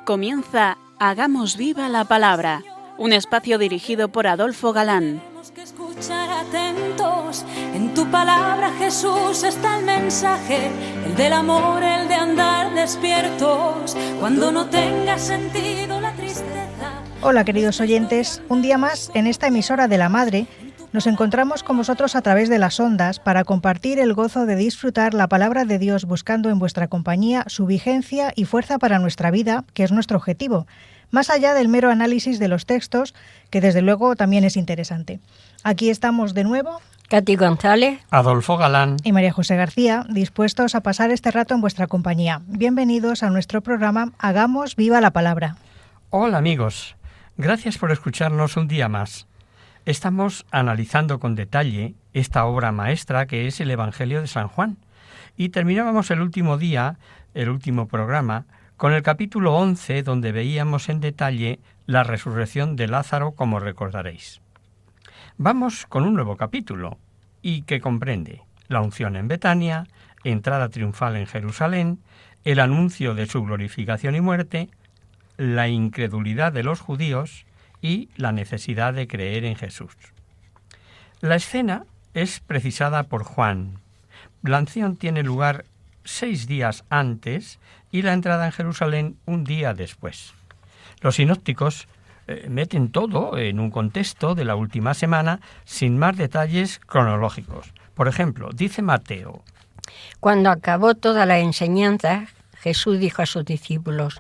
Comienza Hagamos Viva la Palabra, un espacio dirigido por Adolfo Galán. Tenemos que escuchar atentos, en tu palabra, Jesús, está el mensaje, el del amor, el de andar despiertos, cuando no tenga sentido la tristeza. Hola queridos oyentes, un día más en esta emisora de la Madre nos encontramos con vosotros a través de las ondas para compartir el gozo de disfrutar la palabra de Dios, buscando en vuestra compañía su vigencia y fuerza para nuestra vida, que es nuestro objetivo, más allá del mero análisis de los textos, que desde luego también es interesante. Aquí estamos de nuevo, Katy González, Adolfo Galán y María José García, dispuestos a pasar este rato en vuestra compañía. Bienvenidos a nuestro programa Hagamos Viva la Palabra. Hola amigos, gracias por escucharnos un día más. Estamos analizando con detalle esta obra maestra que es el Evangelio de San Juan. Y terminábamos el último día, el último programa, con el capítulo 11, donde veíamos en detalle la resurrección de Lázaro, como recordaréis. Vamos con un nuevo capítulo, y que comprende la unción en Betania, entrada triunfal en Jerusalén, el anuncio de su glorificación y muerte, la incredulidad de los judíos y la necesidad de creer en Jesús. La escena es precisada por Juan. La unción tiene lugar 6 días antes y la entrada en Jerusalén un día después. Los sinópticos meten todo en un contexto de la última semana sin más detalles cronológicos. Por ejemplo, dice Mateo: cuando acabó toda la enseñanza, Jesús dijo a sus discípulos: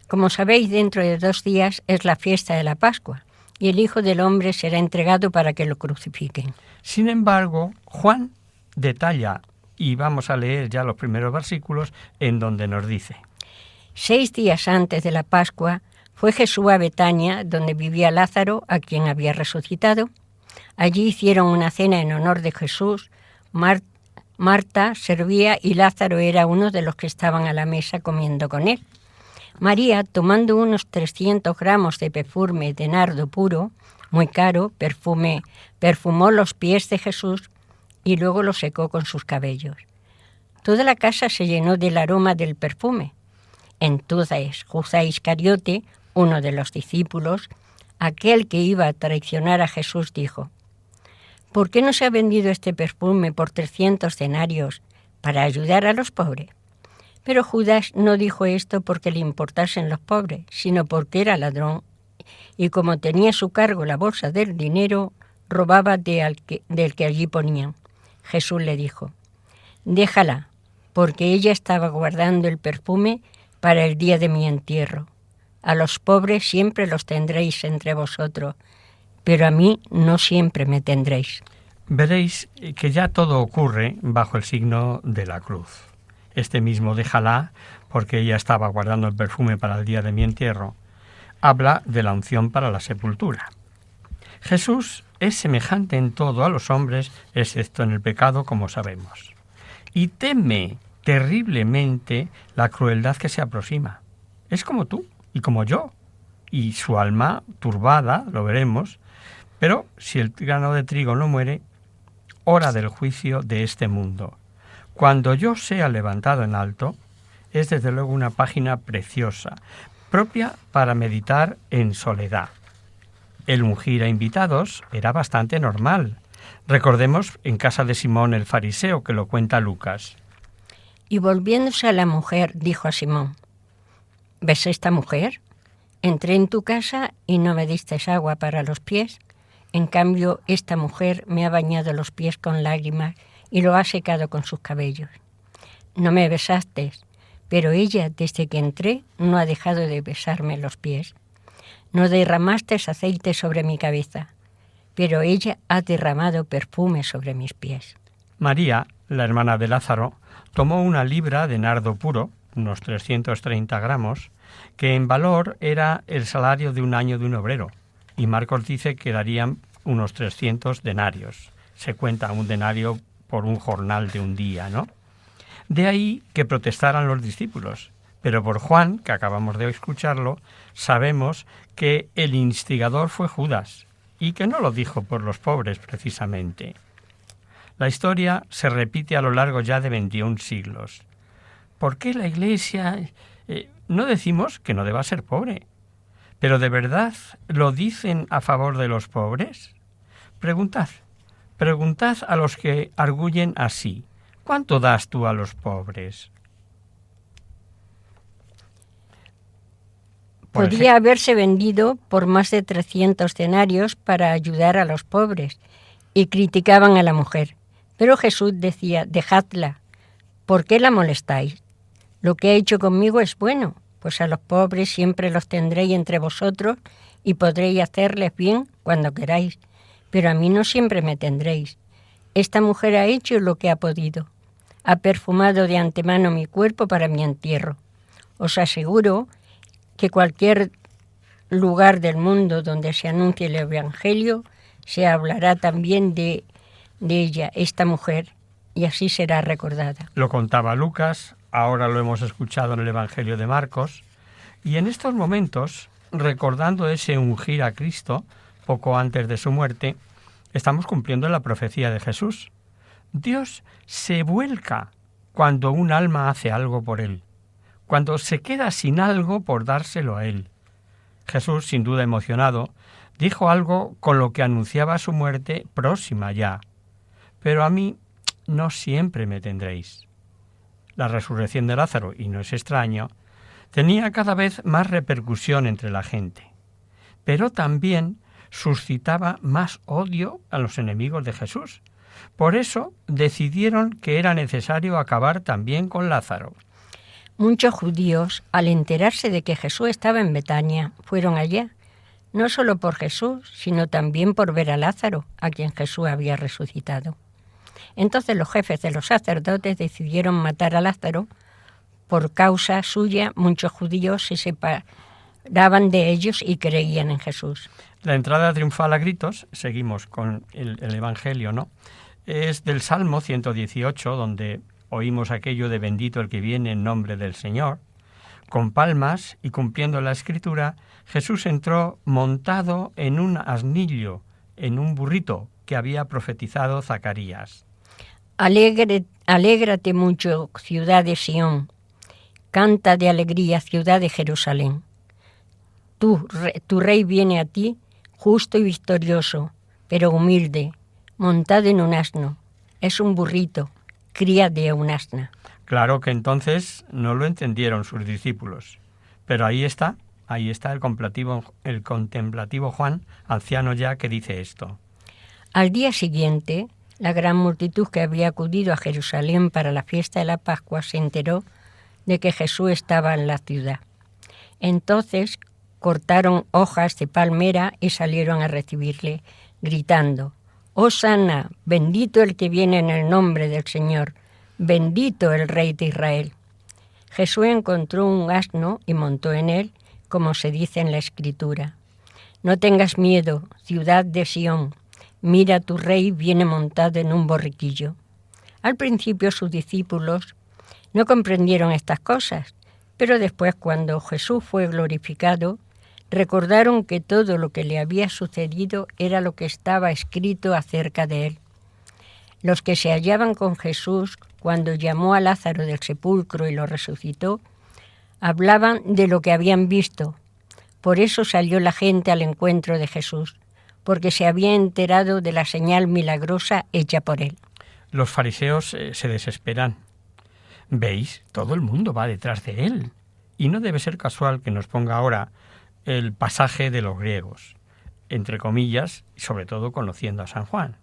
como sabéis, dentro de 2 días es la fiesta de la Pascua, y el Hijo del Hombre será entregado para que lo crucifiquen. Sin embargo, Juan detalla, y vamos a leer ya los primeros versículos, en donde nos dice: 6 días antes de la Pascua fue Jesús a Betania, donde vivía Lázaro, a quien había resucitado. Allí hicieron una cena en honor de Jesús. Marta servía y Lázaro era uno de los que estaban a la mesa comiendo con él. María, tomando unos 300 gramos de perfume de nardo puro, muy caro, perfumó los pies de Jesús y luego los secó con sus cabellos. Toda la casa se llenó del aroma del perfume. Entonces Judá Iscariote, uno de los discípulos, aquel que iba a traicionar a Jesús, dijo: ¿por qué no se ha vendido este perfume por 300 denarios para ayudar a los pobres? Pero Judas no dijo esto porque le importasen los pobres, sino porque era ladrón, y como tenía a su cargo la bolsa del dinero, robaba del que allí ponían. Jesús le dijo: déjala, porque ella estaba guardando el perfume para el día de mi entierro. A los pobres siempre los tendréis entre vosotros, pero a mí no siempre me tendréis. Veréis que ya todo ocurre bajo el signo de la cruz. Este mismo déjala, porque ella estaba guardando el perfume para el día de mi entierro, habla de la unción para la sepultura. Jesús es semejante en todo a los hombres, excepto en el pecado, como sabemos. Y teme terriblemente la crueldad que se aproxima. Es como tú y como yo, y su alma turbada, lo veremos, pero si el grano de trigo no muere, hora del juicio de este mundo. Cuando yo sea levantado en alto, es desde luego una página preciosa, propia para meditar en soledad. El ungir a invitados era bastante normal. Recordemos en casa de Simón el fariseo, que lo cuenta Lucas. Y volviéndose a la mujer, dijo a Simón: ¿ves esta mujer? Entré en tu casa y no me diste agua para los pies. En cambio, esta mujer me ha bañado los pies con lágrimas y lo ha secado con sus cabellos. No me besaste, pero ella, desde que entré, no ha dejado de besarme los pies. No derramaste aceite sobre mi cabeza, pero ella ha derramado perfume sobre mis pies. María, la hermana de Lázaro, tomó 1 libra de nardo puro, unos 330 gramos, que en valor era el salario de un año de un obrero, y Marcos dice que darían unos 300 denarios. Se cuenta un denario por un jornal de un día, ¿no? De ahí que protestaran los discípulos. Pero por Juan, que acabamos de escucharlo, sabemos que el instigador fue Judas, y que no lo dijo por los pobres precisamente. La historia se repite a lo largo ya de 21 siglos. ¿Por qué la Iglesia No decimos que no deba ser pobre, pero ¿de verdad lo dicen a favor de los pobres? Preguntad a los que arguyen así. ¿Cuánto das tú a los pobres? Podría haberse vendido por más de 300 denarios para ayudar a los pobres, y criticaban a la mujer. Pero Jesús decía: dejadla, ¿por qué la molestáis? Lo que ha hecho conmigo es bueno, pues a los pobres siempre los tendréis entre vosotros y podréis hacerles bien cuando queráis, pero a mí no siempre me tendréis. Esta mujer ha hecho lo que ha podido. Ha perfumado de antemano mi cuerpo para mi entierro. Os aseguro que cualquier lugar del mundo donde se anuncie el Evangelio se hablará también de ella, esta mujer, y así será recordada. Lo contaba Lucas, ahora lo hemos escuchado en el Evangelio de Marcos, y en estos momentos, recordando ese ungir a Cristo poco antes de su muerte, estamos cumpliendo la profecía de Jesús. Dios se vuelca cuando un alma hace algo por él, cuando se queda sin algo por dárselo a él. Jesús, sin duda emocionado, dijo algo con lo que anunciaba su muerte próxima ya. Pero a mí no siempre me tendréis. La resurrección de Lázaro, y no es extraño, tenía cada vez más repercusión entre la gente, pero también suscitaba más odio a los enemigos de Jesús. Por eso decidieron que era necesario acabar también con Lázaro. Muchos judíos, al enterarse de que Jesús estaba en Betania, fueron allá, no solo por Jesús, sino también por ver a Lázaro, a quien Jesús había resucitado. Entonces los jefes de los sacerdotes decidieron matar a Lázaro. Por causa suya, muchos judíos se separaban de ellos y creían en Jesús. La entrada triunfal a gritos, seguimos con el Evangelio, ¿no?, es del Salmo 118, donde oímos aquello de bendito el que viene en nombre del Señor. Con palmas y cumpliendo la Escritura, Jesús entró montado en un asnillo, en un burrito que había profetizado Zacarías. Alégrate mucho, ciudad de Sión. Canta de alegría, ciudad de Jerusalén. Tu rey viene a ti, justo y victorioso, pero humilde, montado en un asno. Es un burrito, cría de un asna. Claro que entonces no lo entendieron sus discípulos, pero ahí está el contemplativo Juan, anciano ya, que dice esto. Al día siguiente, la gran multitud que había acudido a Jerusalén para la fiesta de la Pascua se enteró de que Jesús estaba en la ciudad. Entonces cortaron hojas de palmera y salieron a recibirle, gritando: «Hosana, bendito el que viene en el nombre del Señor, bendito el Rey de Israel». Jesús encontró un asno y montó en él, como se dice en la Escritura: «No tengas miedo, ciudad de Sión, mira, tu rey viene montado en un borriquillo». Al principio sus discípulos no comprendieron estas cosas, pero después, cuando Jesús fue glorificado, recordaron que todo lo que le había sucedido era lo que estaba escrito acerca de él. Los que se hallaban con Jesús cuando llamó a Lázaro del sepulcro y lo resucitó, hablaban de lo que habían visto. Por eso salió la gente al encuentro de Jesús, porque se había enterado de la señal milagrosa hecha por él. Los fariseos se desesperan. ¿Veis? Todo el mundo va detrás de él. Y no debe ser casual que nos ponga ahora el pasaje de los griegos, entre comillas, y sobre todo conociendo a San Juan.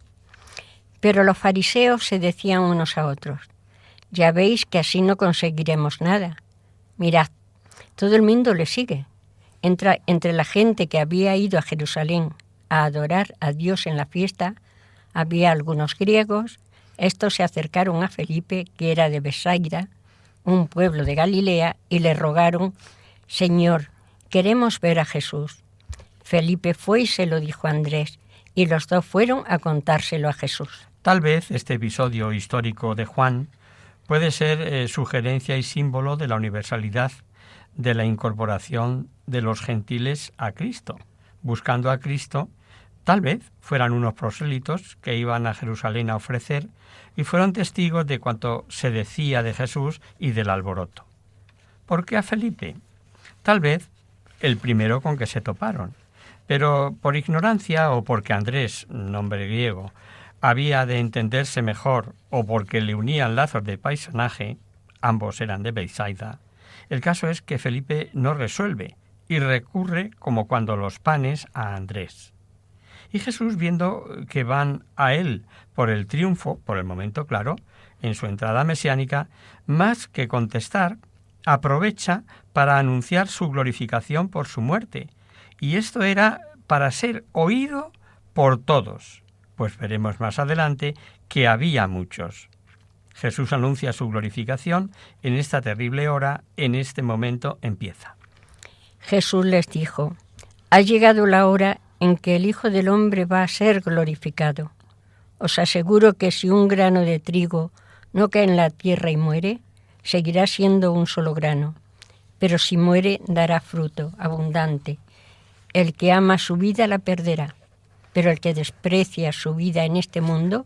Pero los fariseos se decían unos a otros: «Ya veis que así no conseguiremos nada. Mirad, todo el mundo le sigue». Entre la gente que había ido a Jerusalén a adorar a Dios en la fiesta, había algunos griegos. Estos se acercaron a Felipe, que era de Besaida, un pueblo de Galilea, y le rogaron: «Señor, queremos ver a Jesús». Felipe fue y se lo dijo a Andrés, y los dos fueron a contárselo a Jesús. Tal vez este episodio histórico de Juan puede ser sugerencia y símbolo de la universalidad de la incorporación de los gentiles a Cristo. Buscando a Cristo, tal vez fueran unos prosélitos que iban a Jerusalén a ofrecer y fueron testigos de cuanto se decía de Jesús y del alboroto. ¿Por qué a Felipe? Tal vez el primero con que se toparon, pero por ignorancia o porque Andrés, nombre griego, había de entenderse mejor o porque le unían lazos de paisanaje, ambos eran de Bethsaida. El caso es que Felipe no resuelve y recurre, como cuando los panes, a Andrés. Y Jesús, viendo que van a él por el triunfo, por el momento claro, en su entrada mesiánica, más que contestar, aprovecha para anunciar su glorificación por su muerte. Y esto era para ser oído por todos, pues veremos más adelante que había muchos. Jesús anuncia su glorificación en esta terrible hora, en este momento empieza. Jesús les dijo: ha llegado la hora en que el Hijo del Hombre va a ser glorificado. Os aseguro que si un grano de trigo no cae en la tierra y muere, seguirá siendo un solo grano, pero si muere dará fruto abundante. El que ama su vida la perderá, pero el que desprecia su vida en este mundo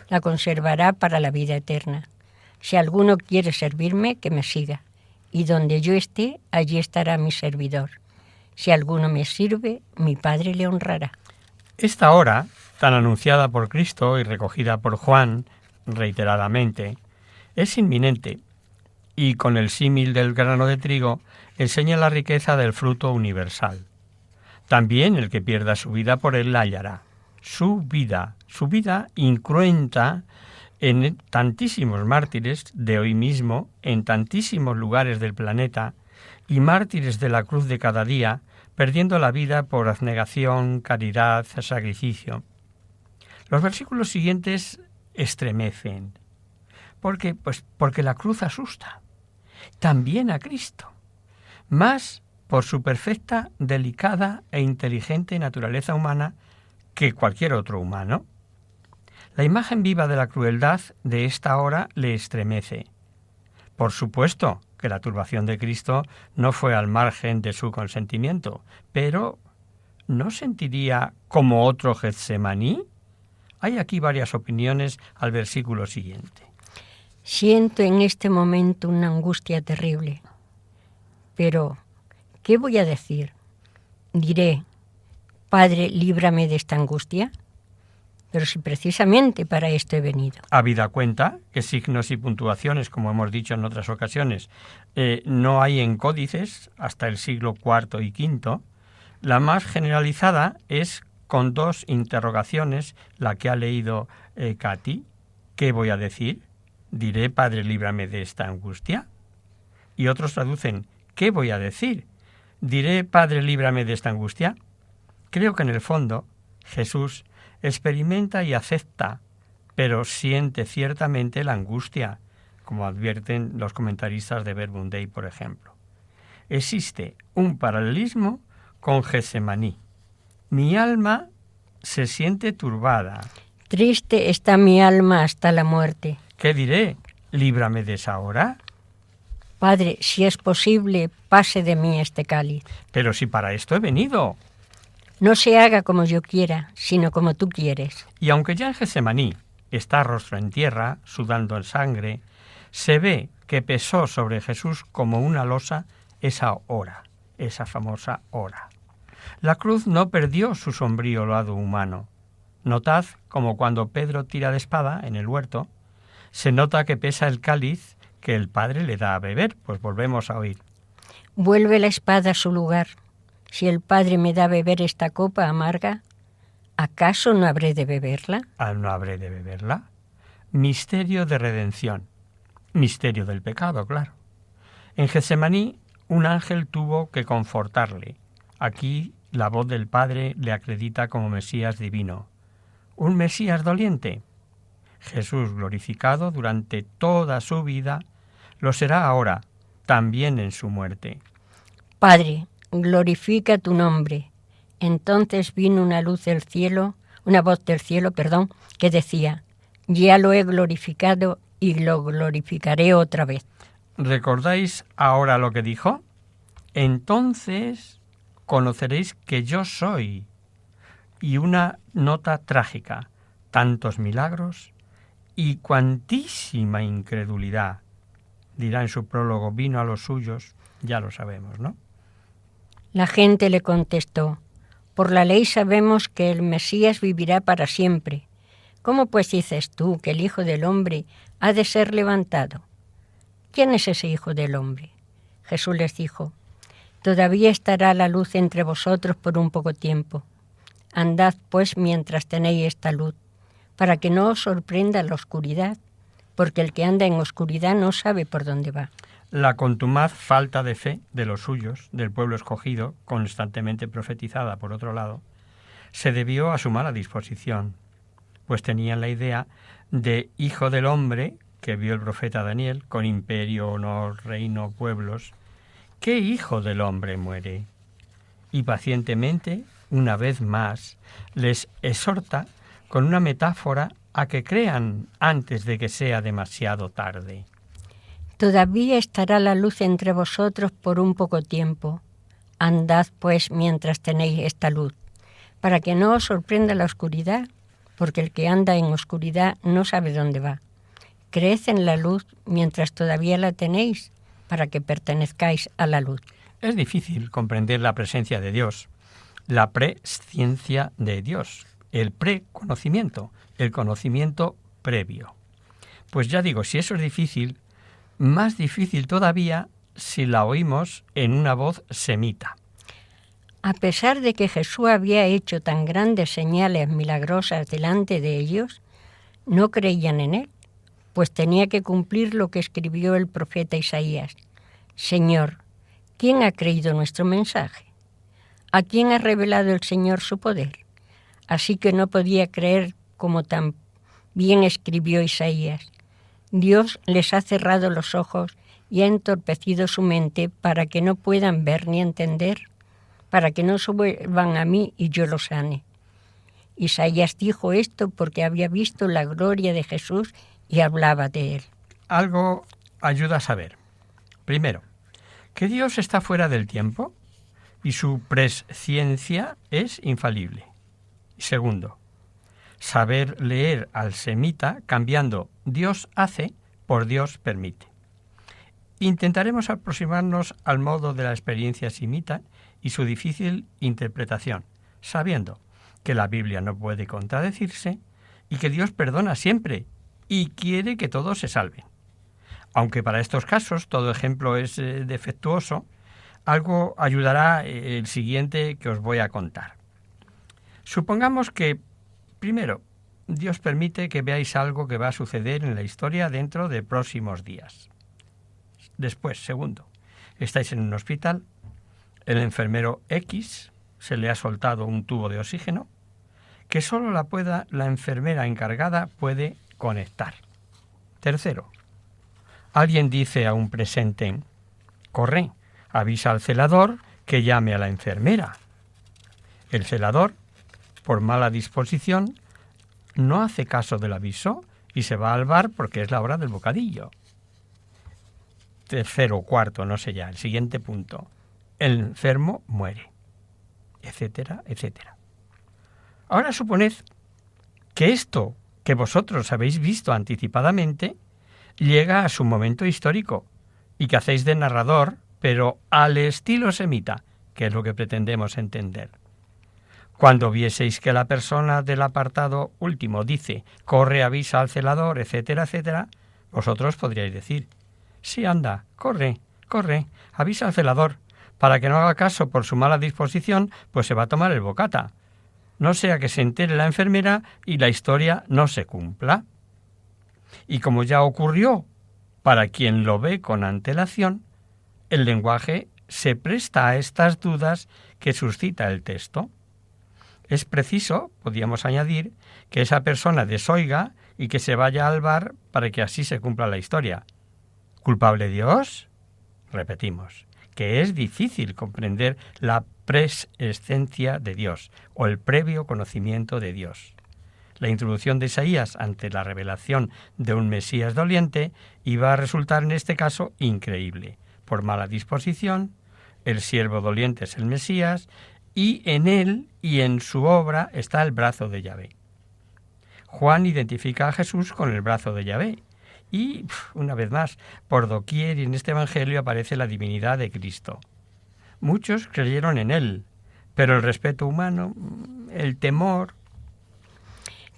la conservará para la vida eterna. Si alguno quiere servirme, que me siga, y donde yo esté, allí estará mi servidor. Si alguno me sirve, mi Padre le honrará. Esta hora, tan anunciada por Cristo y recogida por Juan reiteradamente, es inminente, y con el símil del grano de trigo enseña la riqueza del fruto universal. También el que pierda su vida por él la hallará. Su vida incruenta en tantísimos mártires de hoy mismo, en tantísimos lugares del planeta, y mártires de la cruz de cada día, perdiendo la vida por abnegación, caridad, sacrificio. Los versículos siguientes estremecen. ¿Por qué? Pues porque la cruz asusta. También a Cristo. Más por su perfecta, delicada e inteligente naturaleza humana que cualquier otro humano. La imagen viva de la crueldad de esta hora le estremece. Por supuesto que la turbación de Cristo no fue al margen de su consentimiento, pero ¿no sentiría como otro Getsemaní? Hay aquí varias opiniones al versículo siguiente. Siento en este momento una angustia terrible, pero ¿qué voy a decir? Diré: Padre, líbrame de esta angustia. Pero si precisamente para esto he venido. Habida cuenta que signos y puntuaciones, como hemos dicho en otras ocasiones, no hay en códices hasta el siglo IV y V, la más generalizada es con dos interrogaciones, la que ha leído Katy. ¿Qué voy a decir? Diré: Padre, líbrame de esta angustia. Y otros traducen: ¿qué voy a decir? Diré: Padre, líbrame de esta angustia. Creo que en el fondo Jesús experimenta y acepta, pero siente ciertamente la angustia, como advierten los comentaristas de Verbum Dei, por ejemplo. Existe un paralelismo con Getsemaní. Mi alma se siente turbada. Triste está mi alma hasta la muerte. ¿Qué diré? ¿Líbrame de esa hora? Padre, si es posible, pase de mí este cáliz. Pero si para esto he venido. No se haga como yo quiera, sino como tú quieres. Y aunque ya en Getsemaní está rostro en tierra, sudando en sangre, se ve que pesó sobre Jesús como una losa esa hora, esa famosa hora. La cruz no perdió su sombrío lado humano. Notad como cuando Pedro tira de espada en el huerto, se nota que pesa el cáliz que el Padre le da a beber, pues volvemos a oír. Vuelve la espada a su lugar. Si el Padre me da a beber esta copa amarga, ¿acaso no habré de beberla? ¿No habré de beberla? Misterio de redención. Misterio del pecado, claro. En Getsemaní, un ángel tuvo que confortarle. Aquí, la voz del Padre le acredita como Mesías divino. ¿Un Mesías doliente? Jesús, glorificado durante toda su vida, lo será ahora, también en su muerte. Padre, glorifica tu nombre. Entonces vino una voz del cielo, que decía: ya lo he glorificado y lo glorificaré otra vez. ¿Recordáis ahora lo que dijo? Entonces conoceréis que yo soy. Y una nota trágica: tantos milagros y cuantísima incredulidad. Dirá en su prólogo: vino a los suyos Ya lo sabemos, ¿no? La gente le contestó: por la ley sabemos que el Mesías vivirá para siempre. ¿Cómo pues dices tú que el Hijo del Hombre ha de ser levantado? ¿Quién es ese Hijo del Hombre? Jesús les dijo: todavía estará la luz entre vosotros por un poco tiempo. Andad pues mientras tenéis esta luz, para que no os sorprenda la oscuridad, porque el que anda en oscuridad no sabe por dónde va. La contumaz falta de fe de los suyos, del pueblo escogido, constantemente profetizada por otro lado, se debió a su mala disposición, pues tenían la idea de Hijo del Hombre, que vio el profeta Daniel, con imperio, honor, reino, pueblos. ¿Qué Hijo del Hombre muere? Y pacientemente, una vez más, les exhorta con una metáfora a que crean antes de que sea demasiado tarde. Todavía estará la luz entre vosotros por un poco tiempo. Andad pues mientras tenéis esta luz, para que no os sorprenda la oscuridad, porque el que anda en oscuridad no sabe dónde va. Creed en la luz mientras todavía la tenéis, para que pertenezcáis a la luz. Es difícil comprender la presencia de Dios, la presciencia de Dios, el preconocimiento, el conocimiento previo. Pues ya digo, si eso es difícil, más difícil todavía si la oímos en una voz semita. A pesar de que Jesús había hecho tan grandes señales milagrosas delante de ellos, no creían en él, pues tenía que cumplir lo que escribió el profeta Isaías: Señor, ¿quién ha creído nuestro mensaje? ¿A quién ha revelado el Señor su poder? Así que no podía creer, como tan bien escribió Isaías: Dios les ha cerrado los ojos y ha entorpecido su mente para que no puedan ver ni entender, para que no se vuelvan a mí y yo los sane. Isaías dijo esto porque había visto la gloria de Jesús y hablaba de él. Algo ayuda a saber. Primero, que Dios está fuera del tiempo y su presciencia es infalible. Y segundo, saber leer al semita cambiando Dios hace por Dios permite. Intentaremos aproximarnos al modo de la experiencia semita y su difícil interpretación, sabiendo que la Biblia no puede contradecirse y que Dios perdona siempre y quiere que todos se salven. Aunque para estos casos todo ejemplo es defectuoso, algo ayudará el siguiente que os voy a contar. Supongamos que, primero, Dios permite que veáis algo que va a suceder en la historia dentro de próximos días. Después, segundo, estáis en un hospital, el enfermero X se le ha soltado un tubo de oxígeno que solo la enfermera encargada puede conectar. Tercero, alguien dice a un presente: corre, avisa al celador que llame a la enfermera. El celador, por mala disposición, no hace caso del aviso y se va al bar porque es la hora del bocadillo. Tercero, cuarto, no sé ya, el siguiente punto. El enfermo muere, etcétera, etcétera. Ahora suponed que esto que vosotros habéis visto anticipadamente llega a su momento histórico y que hacéis de narrador, pero al estilo semita, que es lo que pretendemos entender. Cuando vieseis que la persona del apartado último dice: corre, avisa al celador, etcétera, etcétera, vosotros podríais decir: sí, anda, corre, avisa al celador, para que no haga caso por su mala disposición, pues se va a tomar el bocata. No sea que se entere la enfermera y la historia no se cumpla. Y como ya ocurrió, para quien lo ve con antelación, el lenguaje se presta a estas dudas que suscita el texto. Es preciso, podríamos añadir, que esa persona desoiga y que se vaya al bar para que así se cumpla la historia. ¿Culpable Dios? Repetimos, que es difícil comprender la presciencia de Dios o el previo conocimiento de Dios. La introducción de Isaías ante la revelación de un Mesías doliente iba a resultar en este caso increíble. Por mala disposición, el siervo doliente es el Mesías y en él y en su obra está el brazo de Yahvé. Juan identifica a Jesús con el brazo de Yahvé Y, una vez más, por doquier y en este Evangelio aparece la divinidad de Cristo. Muchos creyeron en Él, pero el respeto humano, el temor...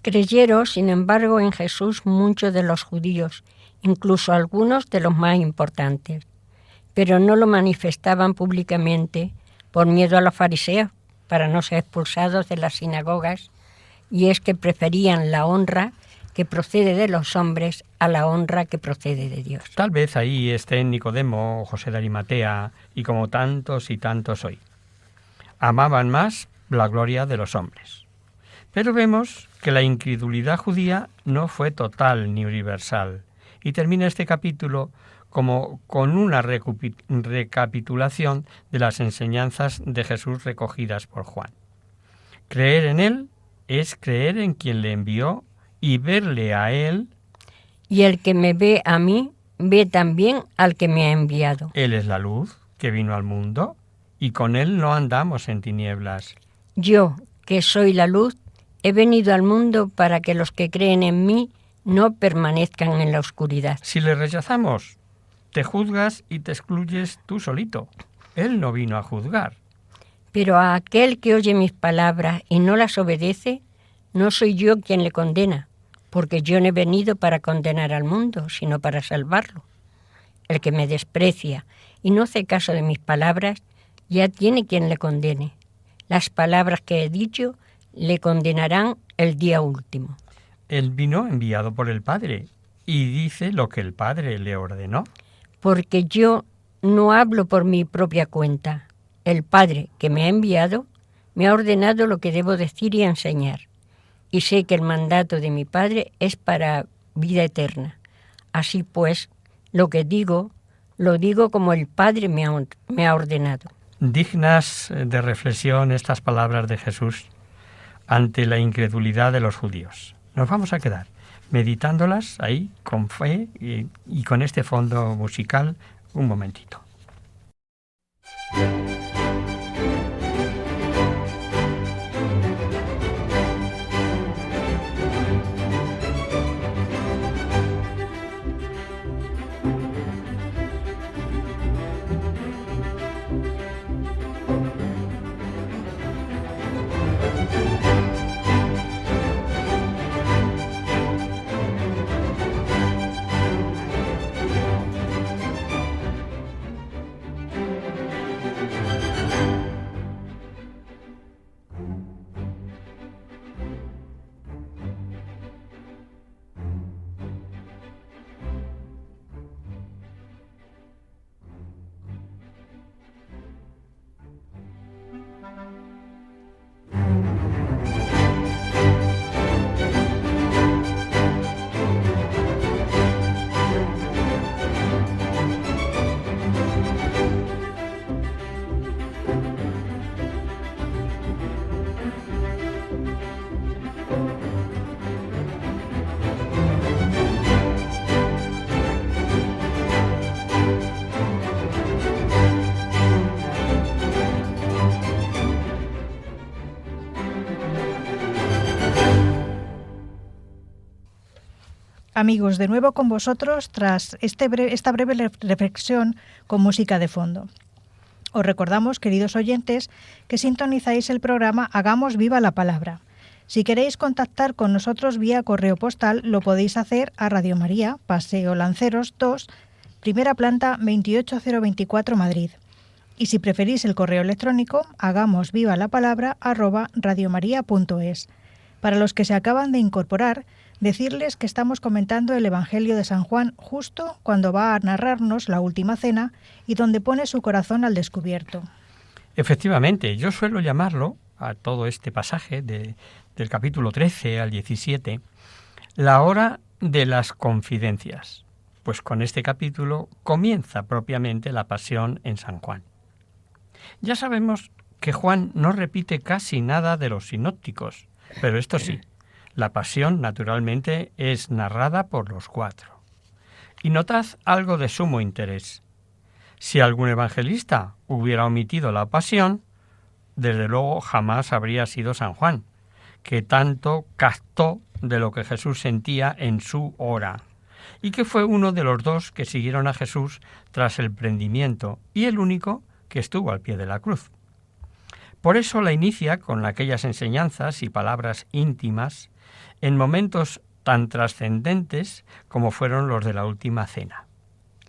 Creyeron, sin embargo, en Jesús muchos de los judíos, incluso algunos de los más importantes, pero no lo manifestaban públicamente por miedo a los fariseos, para no ser expulsados de las sinagogas, y es que preferían la honra que procede de los hombres a la honra que procede de Dios. Tal vez ahí estén Nicodemo, José de Arimatea y como tantos y tantos hoy. Amaban más la gloria de los hombres. Pero vemos que la incredulidad judía no fue total ni universal, y termina este capítulo como con una recapitulación de las enseñanzas de Jesús recogidas por Juan. Creer en Él es creer en quien le envió y verle a Él. Y el que me ve a mí, ve también al que me ha enviado. Él es la luz que vino al mundo y con Él no andamos en tinieblas. Yo, que soy la luz, he venido al mundo para que los que creen en mí no permanezcan en la oscuridad. Si le rechazamos, te juzgas y te excluyes tú solito. Él no vino a juzgar. Pero a aquel que oye mis palabras y no las obedece, no soy yo quien le condena, porque yo no he venido para condenar al mundo, sino para salvarlo. El que me desprecia y no hace caso de mis palabras, ya tiene quien le condene. Las palabras que he dicho le condenarán el día último. Él vino enviado por el Padre y dice lo que el Padre le ordenó. Porque yo no hablo por mi propia cuenta. El Padre que me ha enviado me ha ordenado lo que debo decir y enseñar. Y sé que el mandato de mi Padre es para vida eterna. Así pues, lo que digo, lo digo como el Padre me ha ordenado. Dignas de reflexión estas palabras de Jesús ante la incredulidad de los judíos. Nos vamos a quedar meditándolas ahí con fe y con este fondo musical un momentito. Amigos, de nuevo con vosotros tras esta breve reflexión con música de fondo. Os recordamos, queridos oyentes, que sintonizáis el programa Hagamos Viva la Palabra. Si queréis contactar con nosotros vía correo postal, lo podéis hacer a Radio María, Paseo Lanceros 2, primera planta 28024 Madrid. Y si preferís el correo electrónico, hagamosvivalapalabra@radiomaria.es. Para los que se acaban de incorporar, decirles que estamos comentando el Evangelio de San Juan justo cuando va a narrarnos la última cena y donde pone su corazón al descubierto. Efectivamente, yo suelo llamarlo, a todo este pasaje del capítulo 13 al 17, la hora de las confidencias, pues con este capítulo comienza propiamente la pasión en San Juan. Ya sabemos que Juan no repite casi nada de los sinópticos, pero esto sí, la pasión, naturalmente, es narrada por los cuatro. Y notad algo de sumo interés. Si algún evangelista hubiera omitido la pasión, desde luego jamás habría sido San Juan, que tanto captó de lo que Jesús sentía en su hora, y que fue uno de los dos que siguieron a Jesús tras el prendimiento y el único que estuvo al pie de la cruz. Por eso la inicia con aquellas enseñanzas y palabras íntimas en momentos tan trascendentes como fueron los de la última cena.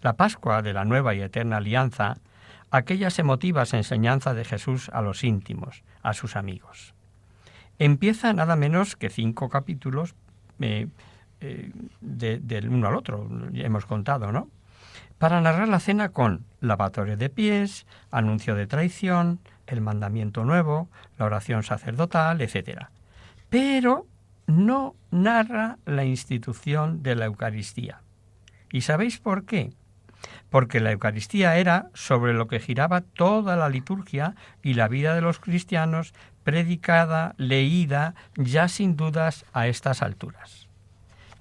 La Pascua de la nueva y eterna alianza, aquellas emotivas enseñanzas de Jesús a los íntimos, a sus amigos. Empieza nada menos que 5 capítulos del uno al otro, ya hemos contado, ¿no? Para narrar la cena con lavatorio de pies, anuncio de traición, el mandamiento nuevo, la oración sacerdotal, etc. Pero no narra la institución de la Eucaristía. ¿Y sabéis por qué? Porque la Eucaristía era sobre lo que giraba toda la liturgia y la vida de los cristianos, predicada, leída, ya sin dudas a estas alturas.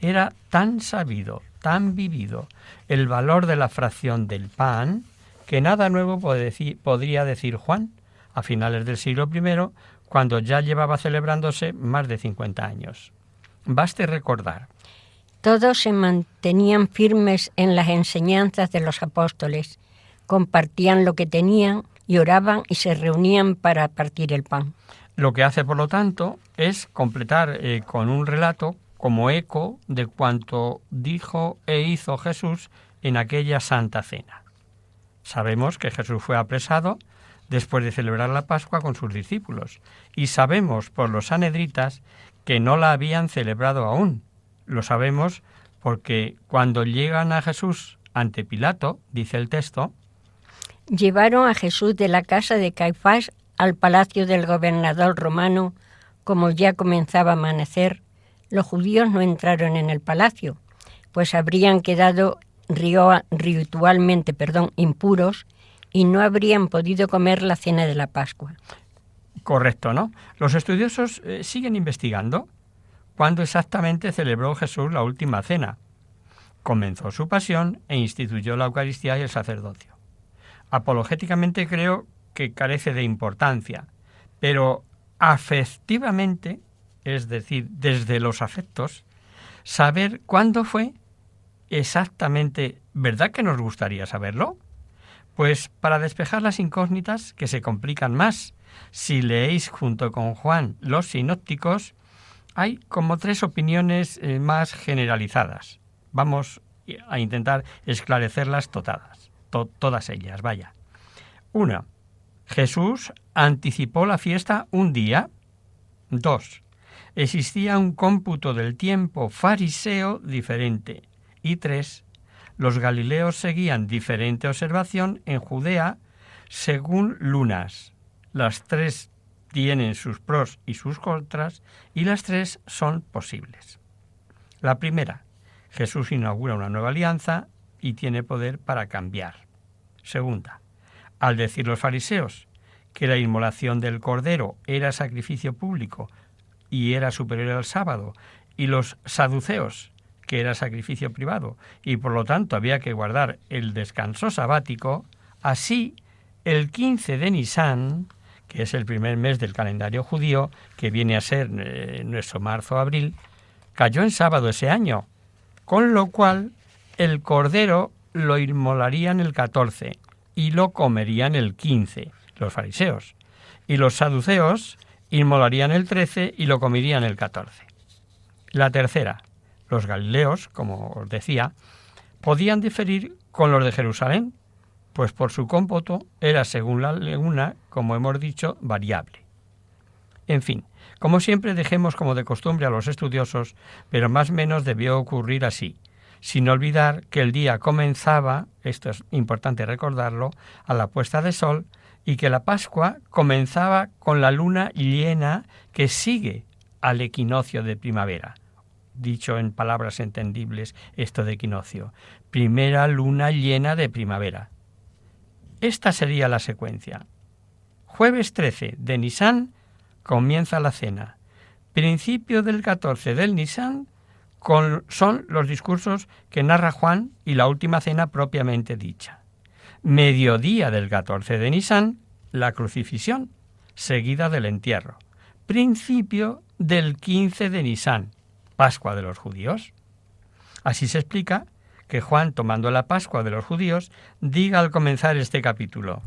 Era tan sabido, tan vivido el valor de la fracción del pan, que nada nuevo podría decir Juan a finales del siglo I, cuando ya llevaba celebrándose más de 50 años. Baste recordar. Todos se mantenían firmes en las enseñanzas de los apóstoles, compartían lo que tenían y oraban y se reunían para partir el pan. Lo que hace, por lo tanto, es completar con un relato como eco de cuanto dijo e hizo Jesús en aquella Santa Cena. Sabemos que Jesús fue apresado después de celebrar la Pascua con sus discípulos, y sabemos por los sanhedritas que no la habían celebrado aún. Lo sabemos porque cuando llegan a Jesús ante Pilato, dice el texto, llevaron a Jesús de la casa de Caifás al palacio del gobernador romano. Como ya comenzaba a amanecer, los judíos no entraron en el palacio, pues habrían quedado ritualmente impuros y no habrían podido comer la cena de la Pascua. Correcto, ¿no? Los estudiosos siguen investigando cuándo exactamente celebró Jesús la última cena. Comenzó su pasión e instituyó la Eucaristía y el sacerdocio. Apologéticamente creo que carece de importancia, pero afectivamente, es decir, desde los afectos, saber cuándo fue exactamente, ¿verdad que nos gustaría saberlo? Pues para despejar las incógnitas que se complican más, si leéis junto con Juan los sinópticos, hay como 3 opiniones más generalizadas. Vamos a intentar esclarecerlas todas ellas, vaya. 1. Jesús anticipó la fiesta un día. 2. Existía un cómputo del tiempo fariseo diferente. Y 3. Los galileos seguían diferente observación en Judea según lunas. Las 3 tienen sus pros y sus contras, y las 3 son posibles. La primera, Jesús inaugura una nueva alianza y tiene poder para cambiar. Segunda, al decir los fariseos que la inmolación del cordero era sacrificio público y era superior al sábado, y los saduceos que era sacrificio privado y por lo tanto había que guardar el descanso sabático, así el 15 de Nisán, que es el primer mes del calendario judío, que viene a ser nuestro marzo-abril, cayó en sábado ese año, con lo cual el cordero lo inmolarían el 14 y lo comerían el 15, los fariseos, y los saduceos inmolarían el 13 y lo comerían el 14. La tercera, los galileos, como os decía, podían diferir con los de Jerusalén, pues por su cómputo era, según la luna, como hemos dicho, variable. En fin, como siempre dejemos como de costumbre a los estudiosos, pero más o menos debió ocurrir así, sin olvidar que el día comenzaba, esto es importante recordarlo, a la puesta de sol, y que la Pascua comenzaba con la luna llena que sigue al equinoccio de primavera. Dicho en palabras entendibles esto de equinoccio, primera luna llena de primavera. Esta sería la secuencia. Jueves 13 de Nisán comienza la cena. Principio del 14 del Nisán son los discursos que narra Juan y la última cena propiamente dicha. Mediodía del 14 de Nisán, la crucifixión, seguida del entierro. Principio del 15 de Nisán, Pascua de los judíos. Así se explica que Juan, tomando la Pascua de los judíos, diga al comenzar este capítulo: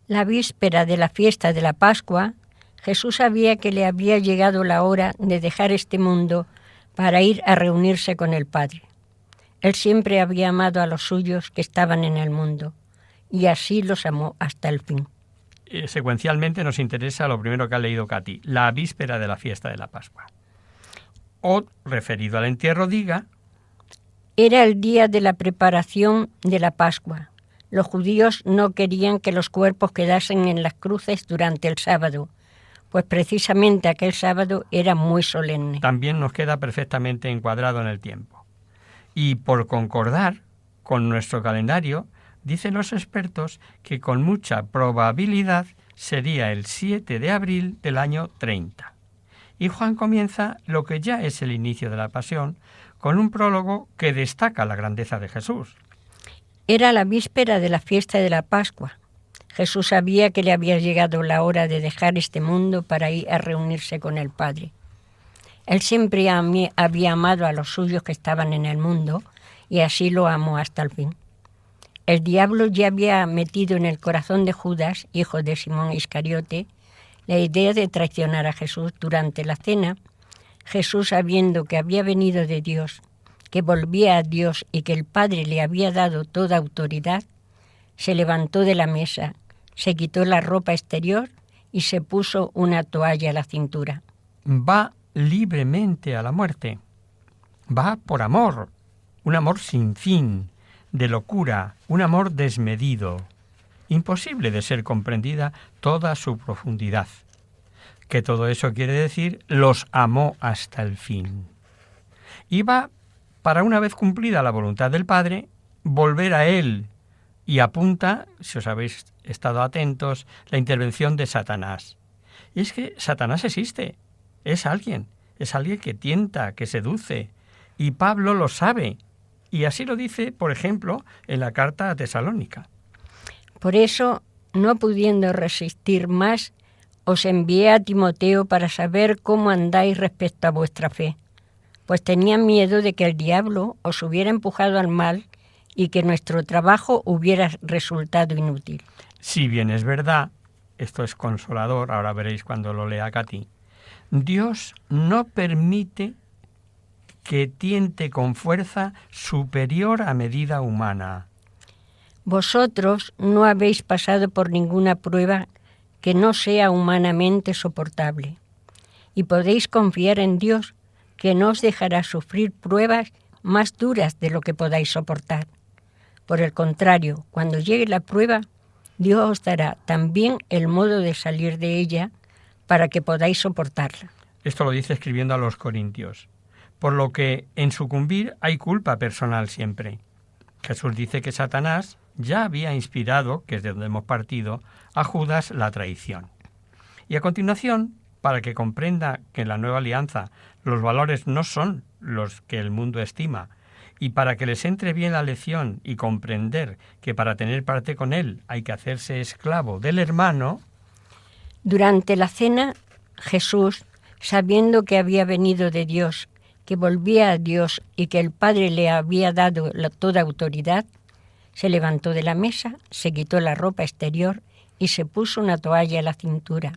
La víspera de la fiesta de la Pascua, Jesús sabía que le había llegado la hora de dejar este mundo para ir a reunirse con el Padre. Él siempre había amado a los suyos que estaban en el mundo, y así los amó hasta el fin. Secuencialmente nos interesa lo primero que ha leído Katy, la víspera de la fiesta de la Pascua. O, referido al entierro, diga: Era el día de la preparación de la Pascua. Los judíos no querían que los cuerpos quedasen en las cruces durante el sábado, pues precisamente aquel sábado era muy solemne. También nos queda perfectamente encuadrado en el tiempo. Y por concordar con nuestro calendario, dicen los expertos que con mucha probabilidad sería el 7 de abril del año 30. Y Juan comienza lo que ya es el inicio de la Pasión, con un prólogo que destaca la grandeza de Jesús. Era la víspera de la fiesta de la Pascua. Jesús sabía que le había llegado la hora de dejar este mundo para ir a reunirse con el Padre. Él siempre había amado a los suyos que estaban en el mundo, y así lo amó hasta el fin. El diablo ya había metido en el corazón de Judas, hijo de Simón Iscariote, la idea de traicionar a Jesús. Durante la cena. Jesús, sabiendo que había venido de Dios, que volvía a Dios y que el Padre le había dado toda autoridad, se levantó de la mesa, se quitó la ropa exterior y se puso una toalla a la cintura. Va libremente a la muerte. Va por amor, un amor sin fin, de locura, un amor desmedido. Imposible de ser comprendida toda su profundidad. Que todo eso quiere decir, los amó hasta el fin. Y va, para una vez cumplida la voluntad del Padre, volver a Él. Y apunta, si os habéis estado atentos, la intervención de Satanás. Y es que Satanás existe, es alguien que tienta, que seduce. Y Pablo lo sabe. Y así lo dice, por ejemplo, en la carta a Tesalónica. Por eso, no pudiendo resistir más, os envié a Timoteo para saber cómo andáis respecto a vuestra fe, pues tenía miedo de que el diablo os hubiera empujado al mal y que nuestro trabajo hubiera resultado inútil. Si bien es verdad, esto es consolador, ahora veréis cuando lo lea Katy, Dios no permite que tiente con fuerza superior a medida humana. Vosotros no habéis pasado por ninguna prueba que no sea humanamente soportable, y podéis confiar en Dios, que no os dejará sufrir pruebas más duras de lo que podáis soportar. Por el contrario, cuando llegue la prueba, Dios os dará también el modo de salir de ella para que podáis soportarla. Esto lo dice escribiendo a los Corintios. Por lo que en sucumbir hay culpa personal siempre. Jesús dice que Satanás ya había inspirado, que es de donde hemos partido, a Judas la traición. Y a continuación, para que comprenda que en la nueva alianza los valores no son los que el mundo estima, y para que les entre bien la lección y comprender que para tener parte con él hay que hacerse esclavo del hermano. Durante la cena, Jesús, sabiendo que había venido de Dios, que volvía a Dios y que el Padre le había dado toda autoridad, se levantó de la mesa, se quitó la ropa exterior y se puso una toalla a la cintura.